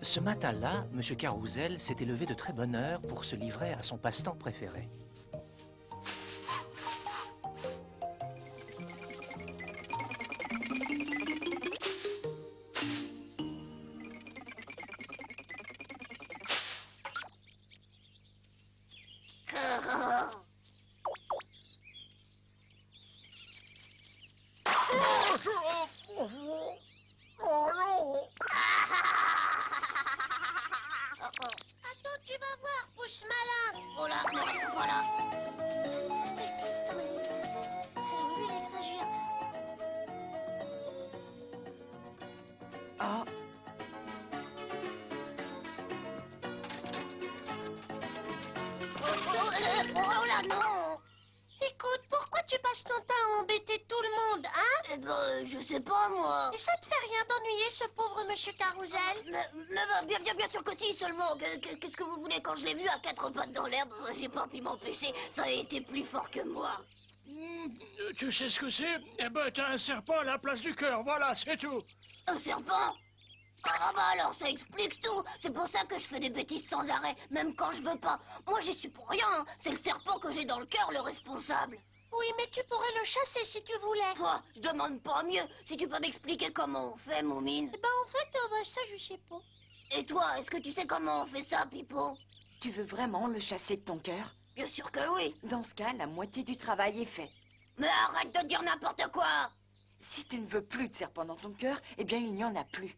Ce matin-là, M. Carousel s'était levé de très bonne heure pour se livrer à son passe-temps préféré. Oh non! Attends, tu vas voir, pousse malin. Oh là, ne reste pas là. Oui, il exagère. Oh, Oh là, non. Écoute, pourquoi tu passes ton temps à embêter tout le monde, hein? Eh ben, je sais pas, moi. Et ça te fait rien d'ennuyer ce pauvre monsieur Carousel? Mais bien sûr que si, seulement. Qu'est-ce que vous voulez? Quand je l'ai vu à quatre pattes dans l'herbe, j'ai pas pu m'empêcher. Ça a été plus fort que moi. Tu sais ce que c'est? Eh ben, t'as un serpent à la place du cœur, voilà, c'est tout. Un serpent? Ah bah alors ça explique tout. C'est pour ça que je fais des bêtises sans arrêt, même quand je veux pas. Moi j'y suis pour rien, hein. C'est le serpent que j'ai dans le cœur le responsable. Oui, mais tu pourrais le chasser si tu voulais. Quoi? Je demande pas mieux. Si tu peux m'expliquer comment on fait, Moumine. Eh ben en fait, ça je sais pas. Et toi, est-ce que tu sais comment on fait ça, Pipo? tu veux vraiment le chasser de ton cœur? Bien sûr que oui. Dans ce cas, la moitié du travail est fait. Mais arrête de dire n'importe quoi. Si tu ne veux plus de serpent dans ton cœur, eh bien, il n'y en a plus.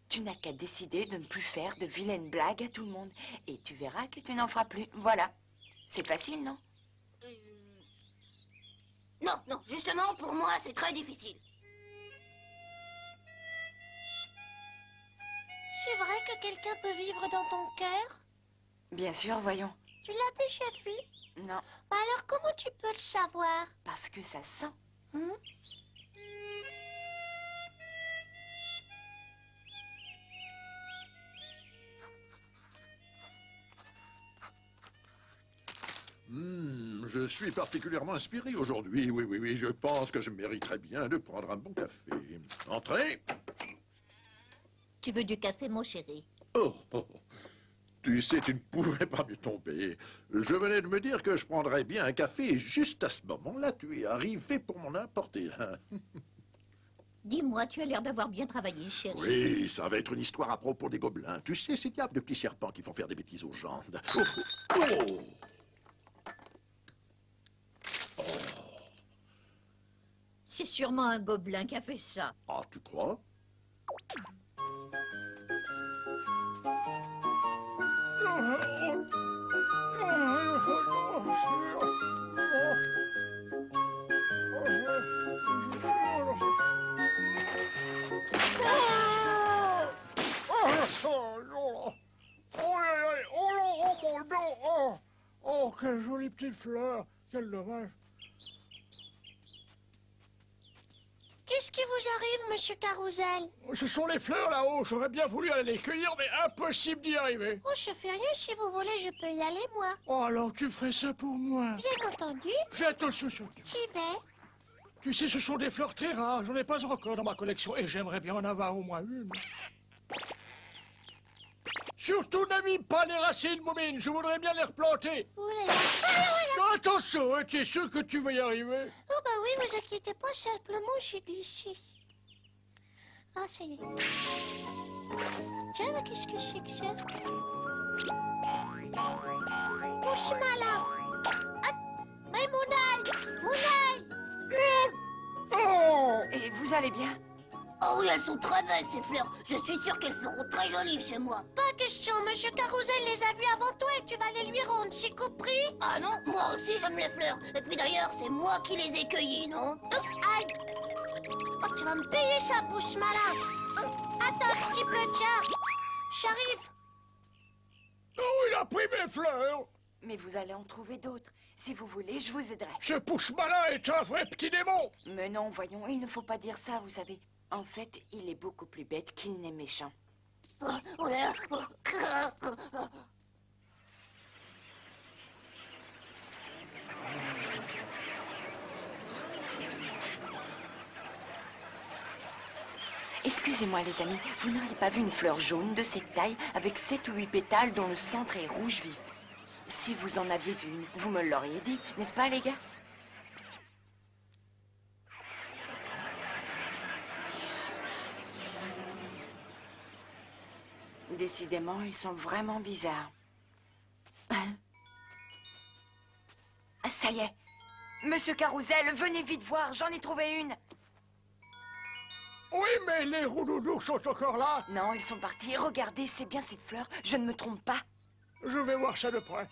Tu n'as qu'à décider de ne plus faire de vilaines blagues à tout le monde. Et tu verras que tu n'en feras plus. Voilà. C'est facile, non? Non, justement, pour moi, c'est très difficile. C'est vrai que quelqu'un peut vivre dans ton cœur? Bien sûr, voyons. Tu l'as déjà vu? Non, Alors, comment tu peux le savoir? parce que ça sent. Je suis particulièrement inspiré aujourd'hui. Oui, je pense que je mériterais bien de prendre un bon café. Entrez. Tu veux du café, mon chéri? Oh. Tu sais, tu ne pouvais pas me tomber. Je venais de me dire que je prendrais bien un café et juste à ce moment-là, tu es arrivé pour m'en apporter un. Dis-moi, tu as l'air d'avoir bien travaillé, chéri. Oui, ça va être une histoire à propos des gobelins. Tu sais, ces diables de petits serpents qui font faire des bêtises aux gens. Oh. C'est sûrement un gobelin qui a fait ça. Ah, tu crois? Oh, quelle jolie petite fleur. Quel dommage. Qu'est-ce qui vous arrive, monsieur Carousel? Ce sont les fleurs là-haut. J'aurais bien voulu aller les cueillir, mais impossible d'y arriver. Oh, je fais rien, si vous voulez, je peux y aller, moi. Oh, alors tu ferais ça pour moi. Bien entendu, Fais attention surtout. j'y vais. Tu sais, ce sont des fleurs très rares. J'en ai pas encore dans ma collection et j'aimerais bien en avoir au moins une. Surtout, n'abîme pas les racines, Moumine. Je voudrais bien les replanter. Ouh là là. Attention, hein, tu es sûr que tu vas y arriver? Oh bah oui, vous inquiétez pas, simplement j'ai glissé. Ah, ça y est. Tiens, mais qu'est-ce que c'est que ça? Pousse malin. Ah, mais mon œil. Oh! Et vous allez bien? Oh oui, elles sont très belles, ces fleurs. Je suis sûre qu'elles feront très jolies chez moi. Pas question, monsieur Carousel les a vues avant toi et tu vas les lui rendre, c'est compris? Ah non, moi aussi j'aime les fleurs. Et puis d'ailleurs, c'est moi qui les ai cueillies, non? Aïe! Oh, tu vas me payer ça, pousse malin. Attends un petit peu, tiens. J'arrive. Oh, il a pris mes fleurs! Mais vous allez en trouver d'autres. Si vous voulez, je vous aiderai. Ce pouce malin est un vrai petit démon! Mais non, voyons, il ne faut pas dire ça, vous savez. En fait, il est beaucoup plus bête qu'il n'est méchant. Oh là là. Excusez-moi les amis, vous n'auriez pas vu une fleur jaune de cette taille avec 7 ou 8 pétales dont le centre est rouge vif? Si vous en aviez vu une, vous me l'auriez dit, n'est-ce pas les gars? Décidément, ils sont vraiment bizarres. Hein? Ah, ça y est. Monsieur Carousel, venez vite voir, j'en ai trouvé une. Oui, mais les roudoudous sont encore là. Non, ils sont partis. Regardez, c'est bien cette fleur, je ne me trompe pas. Je vais voir ça de près.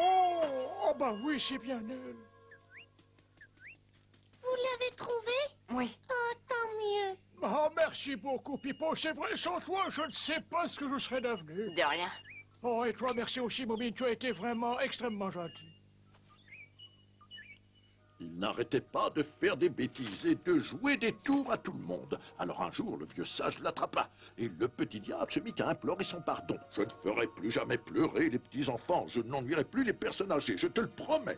Oh bah oui, c'est bien elle. Vous l'avez trouvée? Oui. Oh, tant mieux. Oh, merci beaucoup, Pipo. C'est vrai, sans toi, je ne sais pas ce que je serais devenu. De rien. Oh, et toi, merci aussi, Moumine. Tu as été vraiment extrêmement gentil. Il n'arrêtait pas de faire des bêtises et de jouer des tours à tout le monde. Alors un jour, le vieux sage l'attrapa et le petit diable se mit à implorer son pardon. Je ne ferai plus jamais pleurer les petits-enfants, je n'ennuierai plus les personnes âgées, je te le promets.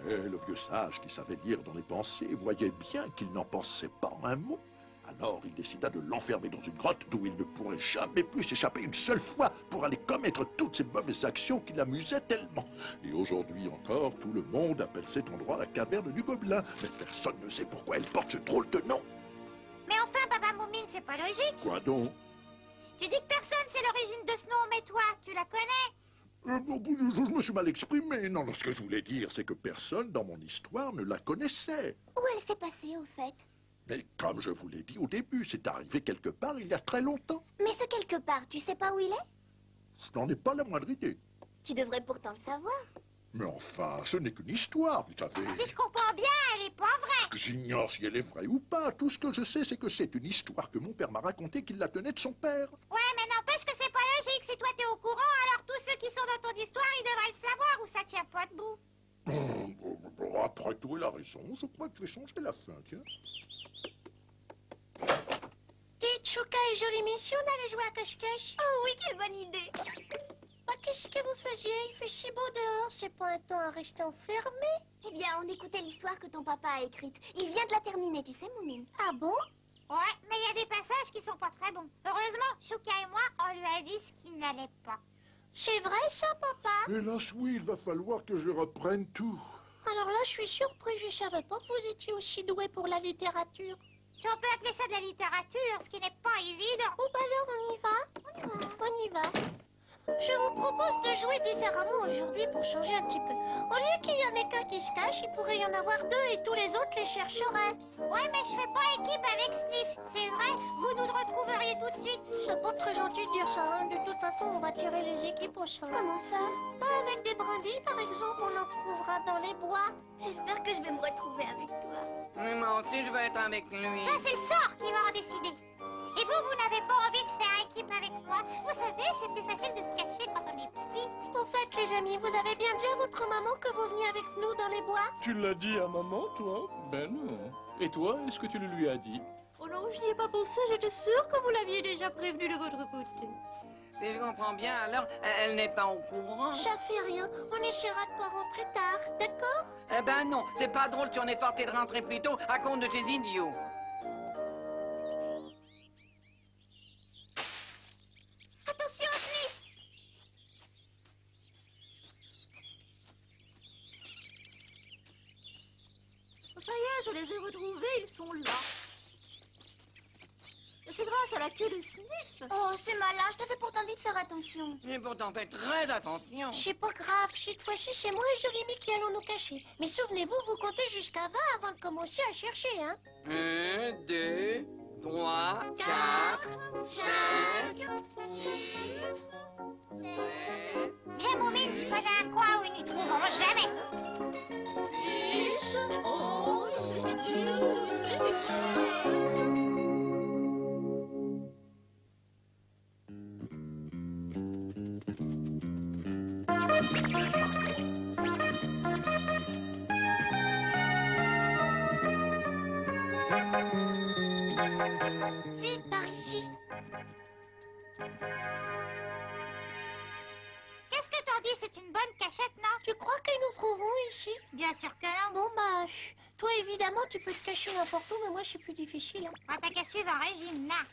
Mais le vieux sage, qui savait lire dans les pensées, voyait bien qu'il n'en pensait pas un mot. Alors il décida de l'enfermer dans une grotte d'où il ne pourrait jamais plus s'échapper une seule fois pour aller commettre toutes ces mauvaises actions qui l'amusaient tellement. Et aujourd'hui encore, tout le monde appelle cet endroit la caverne du gobelin. Mais personne ne sait pourquoi elle porte ce drôle de nom. Mais enfin, Papa Moumine, c'est pas logique. Quoi donc? Tu dis que personne sait l'origine de ce nom, mais toi, tu la connais? Je me suis mal exprimé. Non, ce que je voulais dire, c'est que personne dans mon histoire ne la connaissait. Où elle s'est passée, au fait? Mais comme je vous l'ai dit au début, c'est arrivé quelque part il y a très longtemps. Mais ce quelque part, tu sais pas où il est? Je n'en ai pas la moindre idée. Tu devrais pourtant le savoir. Mais enfin, ce n'est qu'une histoire, vous savez. Si je comprends bien, elle est pas vraie. J'ignore si elle est vraie ou pas. Tout ce que je sais, c'est que c'est une histoire que mon père m'a racontée qu'il la tenait de son père. Ouais, mais n'empêche que c'est pas logique. Si toi t'es au courant, alors tous ceux qui sont dans ton histoire, ils devraient le savoir ou ça tient pas debout. Après tout, il a raison. Je crois que je vais changer la fin, tiens. Dites, Chouka et Jolie Mission d'aller jouer à cache-cache. Oh oui, quelle bonne idée. Bah, qu'est-ce que vous faisiez? Il fait si beau dehors, c'est pas un temps à rester enfermé. Eh bien, on écoutait l'histoire que ton papa a écrite. Il vient de la terminer, tu sais, Moumine. Ah bon? Ouais, mais il y a des passages qui sont pas très bons. Heureusement, Chouka et moi, on lui a dit ce qui n'allait pas. C'est vrai ça, papa? Hélas, oui, il va falloir que je reprenne tout. Alors là, je suis surpris, je savais pas que vous étiez aussi doué pour la littérature. Si on peut appeler ça de la littérature, ce qui n'est pas évident. Oh, bah alors, on y va? On y va. Je vous propose de jouer différemment aujourd'hui pour changer un petit peu. Au lieu qu'il y en ait qu'un qui se cache, il pourrait y en avoir deux et tous les autres les chercheraient. Ouais, mais je fais pas équipe avec Sniff. C'est vrai, vous nous retrouveriez tout de suite. C'est pas très gentil de dire ça, hein. De toute façon, on va tirer les équipes au sort. Comment ça? Pas avec des brindilles, par exemple, on en trouvera dans les bois. J'espère que je vais me retrouver avec toi. Mais moi aussi, je vais être avec lui. Ça, c'est le sort qui va en décider. Et vous, vous n'avez pas envie de faire équipe avec moi. Vous savez, c'est plus facile de se cacher quand on est petit. Au fait, les amis, vous avez bien dit à votre maman que vous veniez avec nous dans les bois? Tu l'as dit à maman, toi? Ben non. Et toi, est-ce que tu le lui as dit? Oh non, je n'y ai pas pensé, j'étais sûre que vous l'aviez déjà prévenu de votre côté. Si je comprends bien, alors, elle n'est pas au courant. Ça fait rien, on essaiera de pas rentrer tard, d'accord? Eh ben non, c'est pas drôle si on est forcé de rentrer plus tôt à cause de ces idiots. Attention, Sniff! Ça y est, je les ai retrouvés, ils sont là. Et c'est grâce à la queue de Sniff. Oh, c'est malin, je t'avais pourtant dit de faire attention. J'ai pourtant fait très attention. C'est pas grave, cette fois-ci, c'est moi et Jolimie qui allons nous cacher. Mais souvenez-vous, vous comptez jusqu'à 20 avant de commencer à chercher, hein? 1, 2, 3, 4, 5, 6, 7... Viens, Moumine, je connais un coin où ils n'y trouveront jamais. 10, 11, 12, 13... Vite, par ici. Qu'est-ce que t'en dis? C'est une bonne cachette, non? Tu crois que nous trouverons ici? Bien sûr que non. Bon, bah, Toi, évidemment, tu peux te cacher n'importe où, mais moi, je suis plus difficile. Hein. On t'as qu'à suivre un régime, là.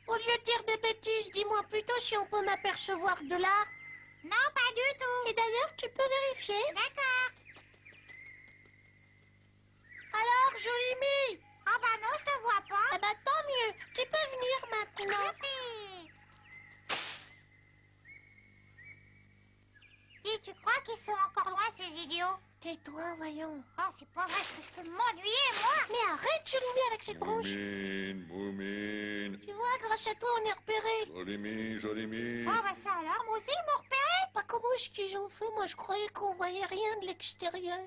Au lieu de dire des bêtises, dis-moi plutôt si on peut m'apercevoir de là. Non, pas du tout. Et d'ailleurs, tu peux vérifier. D'accord. Alors, Jolimie? Ah bah non, je te vois pas. Ah bah tant mieux. Tu peux venir maintenant. Youpi. Dis, tu crois qu'ils sont encore loin, ces idiots? Tais-toi, voyons. Oh, c'est pas vrai, est-ce que je peux m'ennuyer, moi? Mais arrête, Jolimie, avec cette bronche. Moumine. Tu vois, grâce à toi, on est repérés. Jolimie. Oh bah ça alors, moi aussi, ils m'ont repéré. Pas comment est-ce qu'ils ont fait? Moi, je croyais qu'on voyait rien de l'extérieur.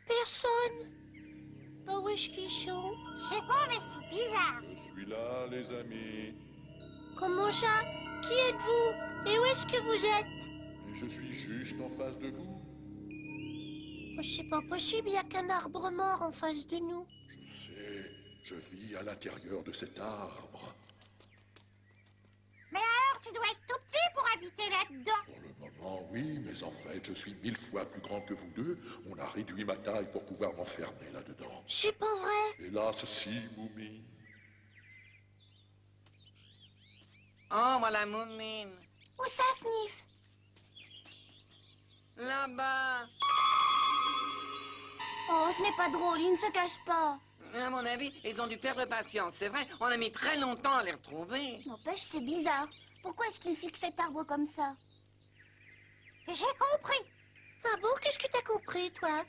Personne. Bah, où est-ce qu'ils sont? Je sais pas, mais c'est bizarre. Je suis là, les amis. Comment ça? Qui êtes-vous? Et où est-ce que vous êtes? Et je suis juste en face de vous. Oh, c'est pas possible, il n'y a qu'un arbre mort en face de nous. Je sais, je vis à l'intérieur de cet arbre. Mais alors, tu dois être tout petit pour habiter là-dedans. Pour le moment, oui, mais en fait, je suis 1000 fois plus grand que vous deux. On a réduit ma taille pour pouvoir m'enfermer là-dedans. C'est pas vrai. Hélas, si, Moumine. Oh, voilà Moumine. Où ça, Sniff? Là-bas. Oh, ce n'est pas drôle, il ne se cache pas. À mon avis, ils ont dû perdre patience. C'est vrai, on a mis très longtemps à les retrouver. N'empêche, c'est bizarre. Pourquoi est-ce qu'il fixe cet arbre comme ça? J'ai compris. Ah bon, qu'est-ce que t'as compris, toi?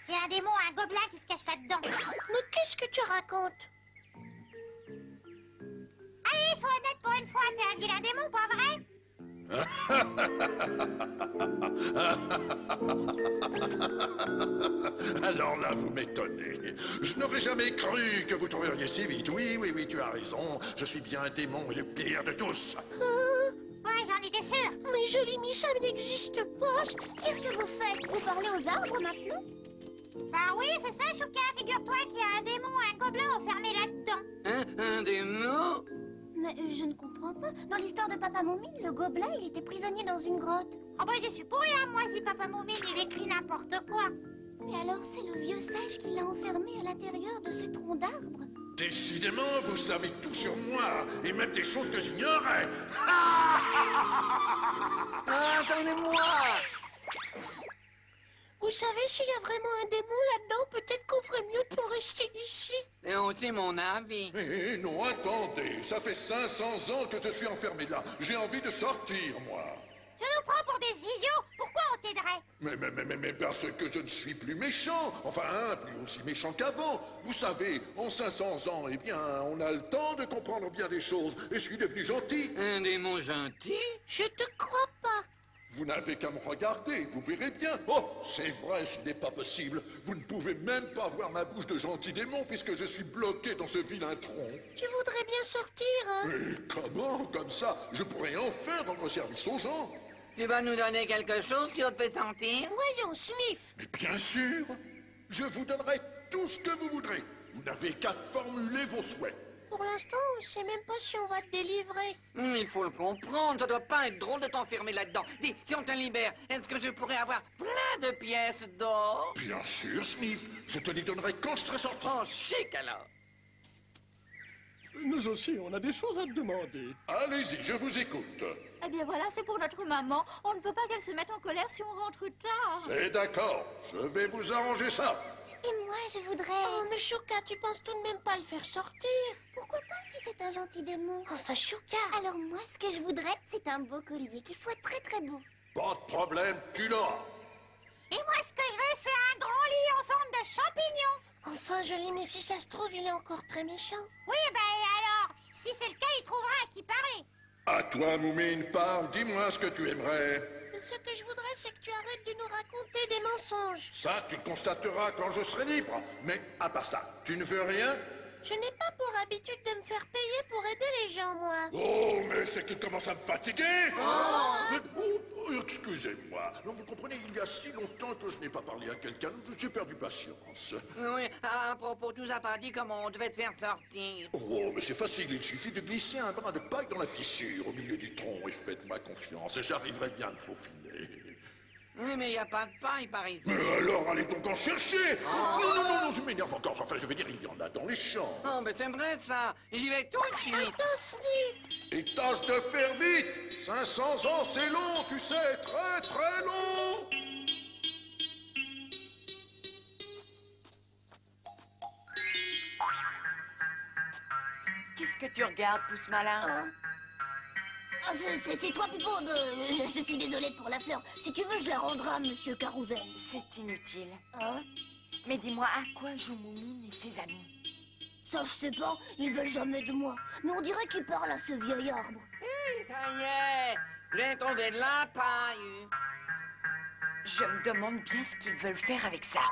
C'est un démon, un gobelin qui se cache là-dedans. Mais qu'est-ce que tu racontes? Allez, sois honnête pour une fois, t'es un vilain démon, pas vrai? Alors là, vous m'étonnez. Je n'aurais jamais cru que vous trouveriez si vite. Oui, tu as raison. Je suis bien un démon et le pire de tous. Ouais, j'en étais sûre. Mais Jolimie, ça n'existe pas. Qu'est-ce que vous faites? Vous parlez aux arbres maintenant? Bah oui, c'est ça, Chouka. Figure-toi qu'il y a un démon, un gobelin enfermé là-dedans. Hein? Un démon? Mais je ne comprends pas. Dans l'histoire de Papa Moumine, le gobelin, il était prisonnier dans une grotte. Oh bah, je suis pour rien, moi, si Papa Moumine, il écrit n'importe quoi. Mais alors, c'est le vieux sage qui l'a enfermé à l'intérieur de ce tronc d'arbre? Décidément, vous savez tout sur moi, et même des choses que j'ignorais. Attendez-moi! Vous savez, s'il y a vraiment un démon là-dedans, peut-être qu'on ferait mieux de pas rester ici. Et aussi mon avis. Eh non, attendez, ça fait 500 ans que je suis enfermé là. J'ai envie de sortir, moi. Tu nous prends pour des idiots. Pourquoi on t'aiderait? Mais parce que je ne suis plus méchant. Enfin, plus aussi méchant qu'avant. Vous savez, en 500 ans, eh bien, on a le temps de comprendre bien des choses. Et je suis devenu gentil. Un démon gentil? Je te crois pas. Vous n'avez qu'à me regarder, vous verrez bien. Oh, c'est vrai, ce n'est pas possible. Vous ne pouvez même pas voir ma bouche de gentil démon puisque je suis bloqué dans ce vilain tronc. Tu voudrais bien sortir, hein? Mais comment? Comme ça, je pourrais enfin rendre service aux gens. Tu vas nous donner quelque chose si on te fait sentir? Voyons, Sniff. Mais bien sûr, je vous donnerai tout ce que vous voudrez. Vous n'avez qu'à formuler vos souhaits. Pour l'instant, on ne sait même pas si on va te délivrer. Il faut le comprendre, ça doit pas être drôle de t'enfermer là-dedans. Dis, si on te libère, est-ce que je pourrais avoir plein de pièces d'or? Bien sûr, Sniff. Je te les donnerai quand je serai sorti. Oh, chic alors. Nous aussi, on a des choses à te demander. Allez-y, je vous écoute. Eh bien voilà, c'est pour notre maman. On ne veut pas qu'elle se mette en colère si on rentre tard. C'est d'accord. Je vais vous arranger ça. Et moi, je voudrais... Oh, mais Chouka, tu penses tout de même pas le faire sortir? Pourquoi pas si c'est un gentil démon? Enfin, Chouka... Alors moi, ce que je voudrais, c'est un beau collier qui soit très très beau. Pas de problème, tu l'auras. Et moi, ce que je veux, c'est un grand lit en forme de champignon. Enfin, Jolie, mais si ça se trouve, il est encore très méchant. Oui, ben et alors? Si c'est le cas, il trouvera à qui parler. À toi, Moumine, parle. Dis-moi ce que tu aimerais. Ce que je voudrais, c'est que tu arrêtes de nous raconter des mensonges. Ça, tu constateras quand je serai libre. Mais à part ça, tu ne veux rien? Je n'ai pas pour habitude de me faire payer pour aider les gens, moi. Oh, mais c'est qu'il commence à me fatiguer. Excusez-moi. Non, vous comprenez, il y a si longtemps que je n'ai pas parlé à quelqu'un, j'ai perdu patience. Oui, à propos, tu nous as pas dit comment on devait te faire sortir. Oh, mais c'est facile, il suffit de glisser un brin de paille dans la fissure au milieu du tronc et faites-moi confiance et j'arriverai bien à me faufiler. Oui, mais il n'y a pas de paille par ici. Alors, allez donc en chercher. Non, je m'énerve encore. Enfin, je veux dire, il y en a dans les champs. Oh, mais c'est vrai, ça. J'y vais tout de suite. Attends, Sniff. Et tâche de faire vite. 500 ans, c'est long, tu sais, très, très long. Qu'est-ce que tu regardes, pouce malin? Ah, c'est toi, Pipo. Je suis désolée pour la fleur. Si tu veux, je la rendrai à Monsieur Carousel. C'est inutile. Hein? Mais dis-moi, à quoi jouent Moumine et ses amis? Ça, je sais pas. Ils veulent jamais de moi. Mais on dirait qu'ils parlent à ce vieil arbre. Ça y est, j'ai trouvé de la paille. Je me demande bien ce qu'ils veulent faire avec ça.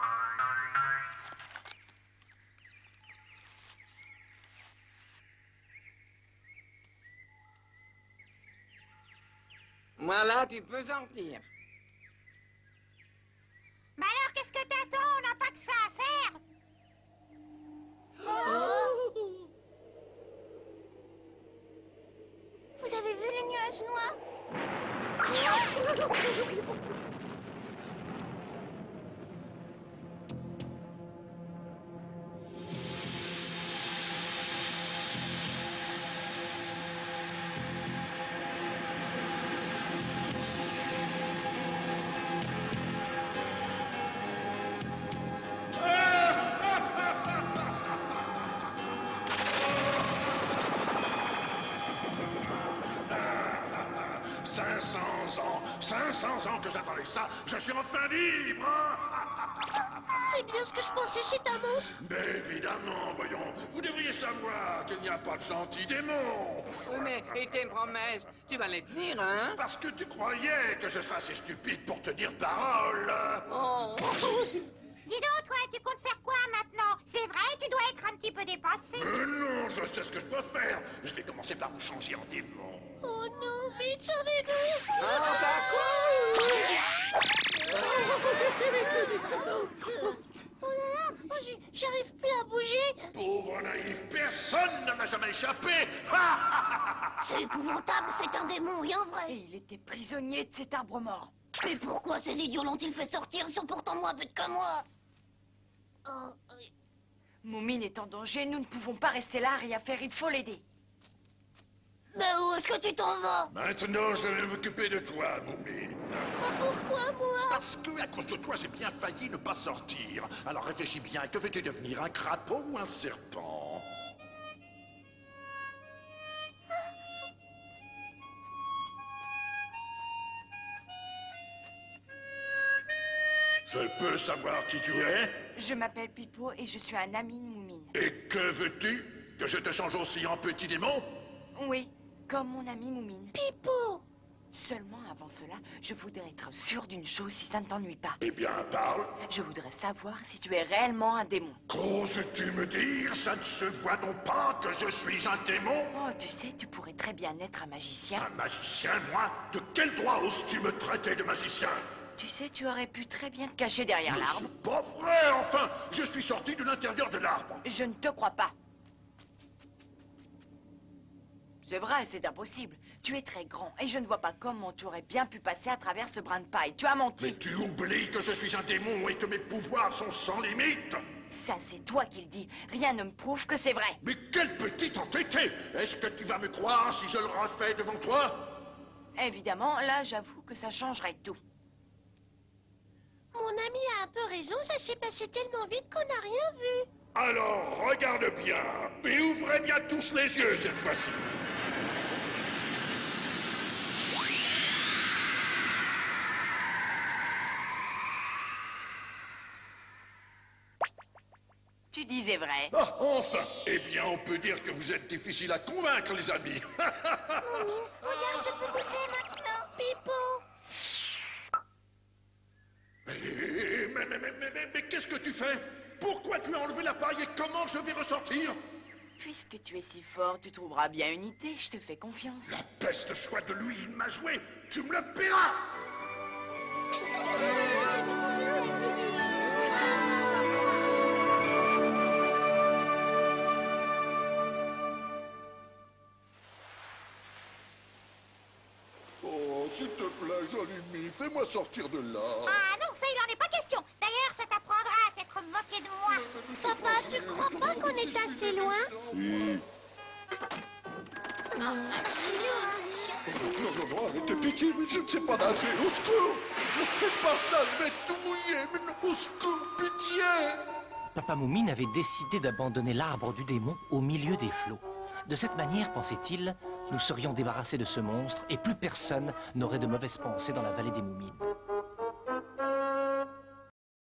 Voilà, tu peux sortir. Bah alors, qu'est-ce que t'attends? On n'a pas que ça à faire. Vous avez vu les nuages noirs? « 500 ans que j'attendais ça, je suis enfin libre. C'est bien ce que je pensais, c'est un monstre. Mais évidemment, voyons, vous devriez savoir qu'il n'y a pas de gentils démons. Oui, mais et tes promesses, tu vas les tenir, hein? Parce que tu croyais que je serais assez stupide pour tenir parole. Oh. Dis donc, toi, tu comptes faire quoi maintenant? C'est vrai, tu dois être un petit peu dépassé. Non, je sais ce que je dois faire. Je vais commencer par vous changer en démon. Oh non, vite, sauvez-nous. Oh, ça Oh là là, j'arrive plus à bouger. Pauvre naïf, personne ne m'a jamais échappé. C'est épouvantable, c'est un démon, rien vrai. Et il était prisonnier de cet arbre mort. Mais pourquoi ces idiots l'ont-ils fait sortir? Ils sont pourtant moins bêtes que moi. Moumine est en danger, nous ne pouvons pas rester là à rien faire, il faut l'aider. Mais où est-ce que tu t'en vas? Maintenant, je vais m'occuper de toi, Moumine. Pourquoi moi? Parce que, à cause de toi, j'ai bien failli ne pas sortir. Alors réfléchis bien, que veux-tu devenir, un crapaud ou un serpent? Je peux savoir qui tu es? Je m'appelle Pipo et je suis un ami de Moumine. Et que veux-tu? Que je te change aussi en petit démon? Oui, comme mon ami Moumine. Pipo! Seulement avant cela, je voudrais être sûre d'une chose si ça ne t'ennuie pas. Eh bien, parle. Je voudrais savoir si tu es réellement un démon. Qu'oses-tu me dire? Ça ne se voit donc pas que je suis un démon? Oh, tu sais, tu pourrais très bien être un magicien. Un magicien, moi? De quel droit oses-tu me traiter de magicien? Tu sais, tu aurais pu très bien te cacher derrière Mais l'arbre. c'est pas vrai, enfin! Je suis sorti de l'intérieur de l'arbre. Je ne te crois pas. C'est vrai, c'est impossible. Tu es très grand et je ne vois pas comment tu aurais bien pu passer à travers ce brin de paille. Tu as menti. Mais tu oublies que je suis un démon et que mes pouvoirs sont sans limite. Ça, c'est toi qui le dis. Rien ne me prouve que c'est vrai. Mais quel petit entêté! Est-ce que tu vas me croire si je le refais devant toi? Évidemment, là, j'avoue que ça changerait tout. Mon ami a un peu raison, ça s'est passé tellement vite qu'on n'a rien vu. Alors, regarde bien et ouvrez bien tous les yeux cette fois-ci. Tu disais vrai. Ah, enfin! Eh bien, on peut dire que vous êtes difficile à convaincre, les amis. Moumine, regarde, je peux bouger maintenant. Pipo! Mais qu'est-ce que tu fais? Pourquoi tu as enlevé la paille et comment je vais ressortir? Puisque tu es si fort, tu trouveras bien une idée. Je te fais confiance. La peste soit de lui, il m'a joué. Tu me le paieras! s'il te plaît, Jolimie, fais-moi sortir de là. Ah non, ça, il en est pas question. D'ailleurs, ça t'apprendra à t'être moqué de moi. Papa, tu crois pas qu'on est assez loin? Si. Non, arrêtez, pitié, mais je ne sais pas nager, au secours! Ne faites pas ça, je vais tout mouiller, mais non, au secours, pitié! Papa Moumine avait décidé d'abandonner l'arbre du démon au milieu des flots. De cette manière, pensait-il, nous serions débarrassés de ce monstre et plus personne n'aurait de mauvaises pensées dans la vallée des Moumines.